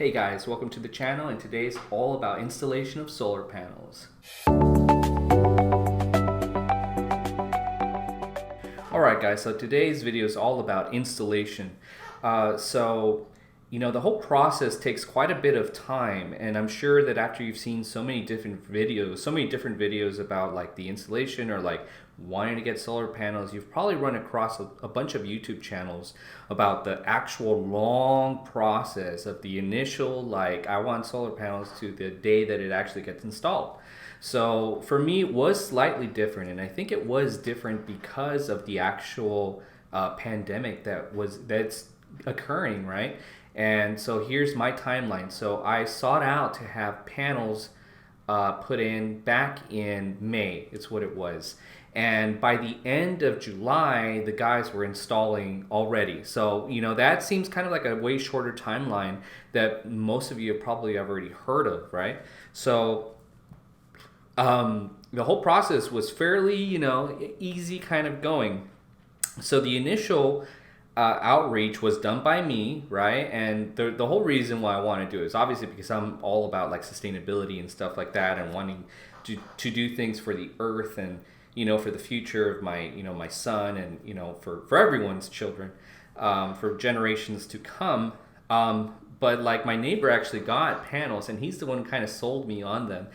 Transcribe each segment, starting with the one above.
Hey guys, welcome to the channel, and today's all about installation of solar panels. Alright guys, so today's video is all about installation. The whole process takes quite a bit of time, and I'm sure that after you've seen so many different videos about like the installation or like wanting to get solar panels, you've probably run across a bunch of YouTube channels about the actual long process of the initial, like, I want solar panels to the day that it actually gets installed. So for me, it was slightly different, and I think it was different because of the actual pandemic that's occurring, right? And so here's my timeline. So I sought out to have panels put in back in May. It's what it was. And by the end of July, the guys were installing already. So, that seems kind of like a way shorter timeline that most of you have probably already heard of, right? So the whole process was fairly, easy kind of going. So the initial outreach was done by me, right? And the whole reason why I want to do it is obviously because I'm all about like sustainability and stuff like that, and wanting to do things for the earth and for the future of my my son, and for everyone's children, for generations to come. But like, my neighbor actually got panels, and he's the one who kind of sold me on them.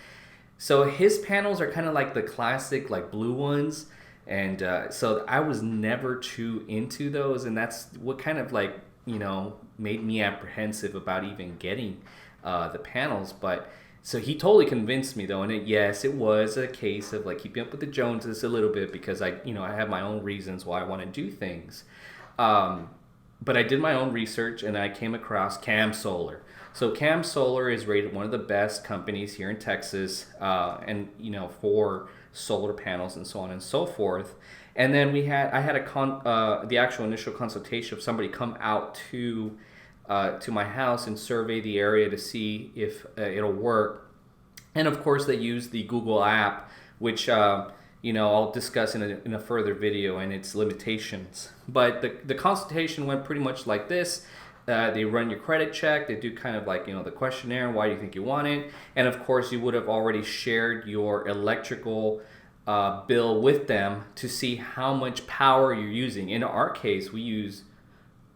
So his panels are kind of like the classic like blue ones. And so I was never too into those, and that's what kind of like, made me apprehensive about even getting the panels. But so he totally convinced me though, and yes, it was a case of like keeping up with the Joneses a little bit, because I have my own reasons why I want to do things. But I did my own research, and I came across Cam Solar. So Cam Solar is rated one of the best companies here in Texas, and for solar panels and so on and so forth. And then I had the actual initial consultation of somebody come out to my house and survey the area to see if it'll work. And of course, they use the Google app, which I'll discuss in a further video, and its limitations. But the consultation went pretty much like this. They run your credit check. They do kind of like, the questionnaire, why do you think you want it? And of course, you would have already shared your electrical bill with them to see how much power you're using. In our case, we use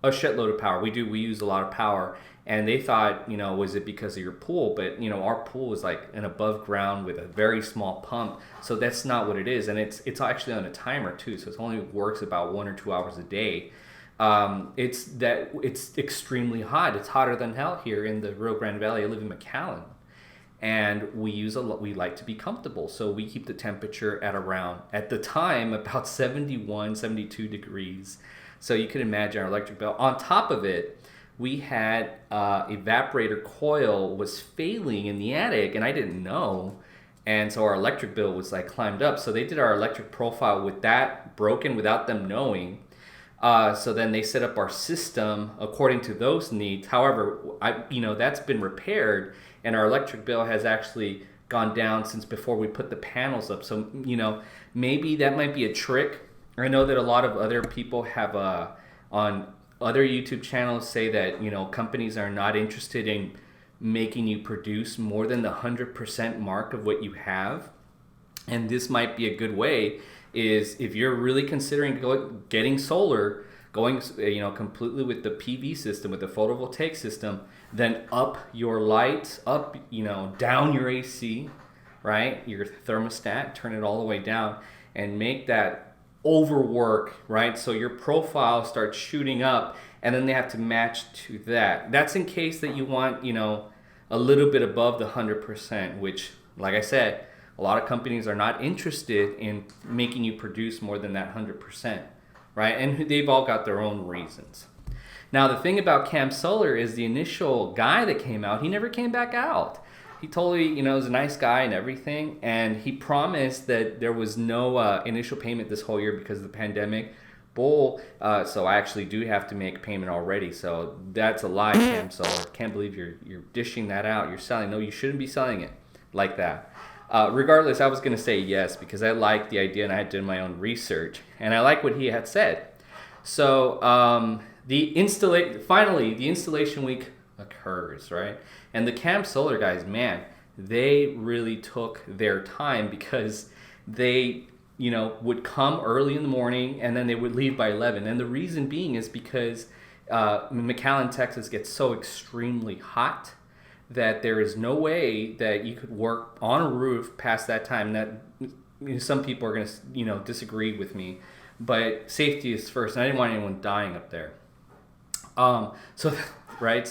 a shitload of power. We use a lot of power. And they thought, was it because of your pool? But, our pool is like an above ground with a very small pump. So that's not what it is. And it's actually on a timer too. So it only works about 1 or 2 hours a day. It's extremely hot. It's hotter than hell here in the Rio Grande Valley. I live in McAllen, and we like to be comfortable. So we keep the temperature at around, at the time, about 71, 72 degrees. So you can imagine our electric bill. On top of it, we had evaporator coil was failing in the attic, and I didn't know. And so our electric bill was like climbed up. So they did our electric profile with that broken without them knowing. So then they set up our system according to those needs. However, that's been repaired, and our electric bill has actually gone down since before we put the panels up. So, maybe that might be a trick. I know that a lot of other people have on other YouTube channels say that, companies are not interested in making you produce more than the 100% mark of what you have. And this might be a good way, is if you're really considering getting solar, going completely with the PV system, with the photovoltaic system, then up your lights, up, down your AC, right? Your thermostat, turn it all the way down, and make that overwork, right? So your profile starts shooting up, and then they have to match to that. That's in case that you want, a little bit above the 100%, which, like I said, a lot of companies are not interested in making you produce more than that 100%, right? And they've all got their own reasons. Now, the thing about Cam Solar is the initial guy that came out, he never came back out. He totally, was a nice guy and everything, and he promised that there was no initial payment this whole year because of the pandemic. So I actually do have to make a payment already. So that's a lie, Cam Solar. Can't believe you're dishing that out. You're selling. No, you shouldn't be selling it like that. Regardless, I was going to say yes, because I liked the idea, and I had done my own research, and I like what he had said. So the installation week occurs, right? And the Cam Solar guys, man, they really took their time because they, would come early in the morning and then they would leave by 11. And the reason being is because McAllen, Texas gets so extremely hot that there is no way that you could work on a roof past that time. That some people are going to, disagree with me, but safety is first. And I didn't want anyone dying up there. So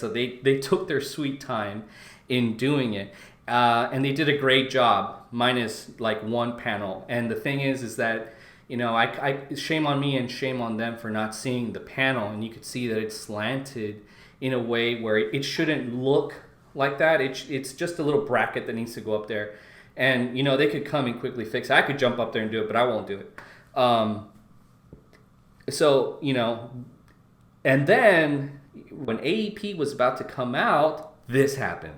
they took their sweet time in doing it. And they did a great job, minus like one panel. And the thing is that, I shame on me and shame on them for not seeing the panel. And you could see that it's slanted in a way where it shouldn't look like that. It's just a little bracket that needs to go up there. And, they could come and quickly fix it. I could jump up there and do it, but I won't do it. And then when AEP was about to come out, this happened.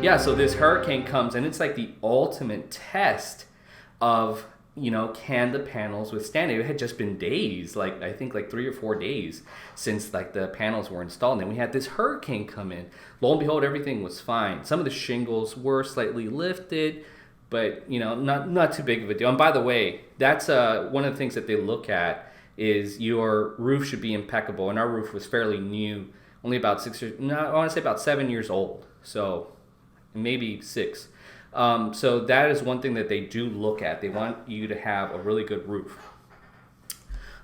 Yeah, so this hurricane comes and it's like the ultimate test of, can the panels withstand it? It had just been days, I think 3 or 4 days since the panels were installed. And then we had this hurricane come in. Lo and behold, everything was fine. Some of the shingles were slightly lifted, but, not too big of a deal. And by the way, that's one of the things that they look at is your roof should be impeccable. And our roof was fairly new, only about 6 years, no, I want to say about 7 years old. So maybe 6. So that is one thing that they do look at. They want you to have a really good roof.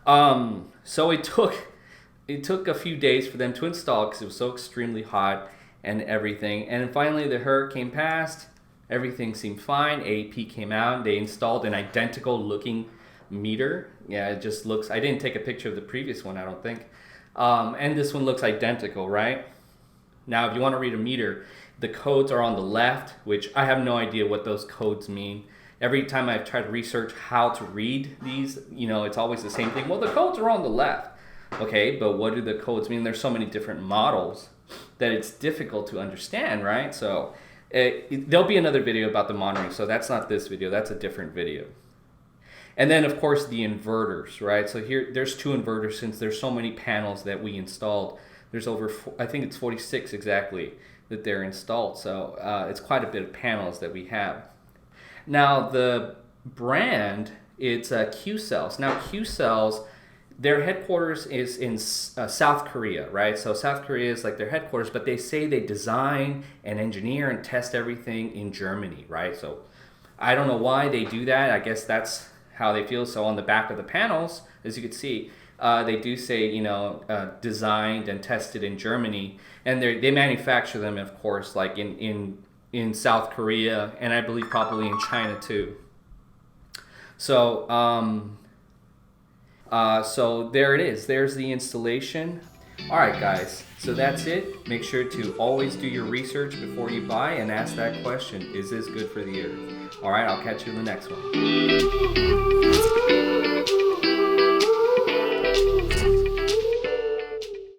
So it took a few days for them to install because it was so extremely hot and everything. And finally the hurricane passed. Everything seemed fine. AEP came out. They installed an identical looking meter. Yeah, it just looks, I didn't take a picture of the previous one, I don't think. And this one looks identical, right? Now, if you want to read a meter, the codes are on the left, which I have no idea what those codes mean. Every time I've tried to research how to read these, it's always the same thing. Well, the codes are on the left. Okay, but what do the codes mean? There's so many different models that it's difficult to understand, right? So there'll be another video about the monitoring. So that's not this video. That's a different video. And then, of course, the inverters, right? So here, there's 2 inverters since there's so many panels that we installed. There's over, I think it's 46 exactly that they're installed. So it's quite a bit of panels that we have. Now, the brand, it's Q-Cells. Now, Q-Cells, their headquarters is in South Korea, right? So South Korea is their headquarters, but they say they design and engineer and test everything in Germany, right? So I don't know why they do that. I guess that's how they feel. So on the back of the panels, as you can see, they do say, designed and tested in Germany, and they manufacture them, of course, in South Korea, and I believe probably in China too. So, so there it is. There's the installation. All right, guys. So that's it. Make sure to always do your research before you buy and ask that question: is this good for the earth? All right. I'll catch you in the next one.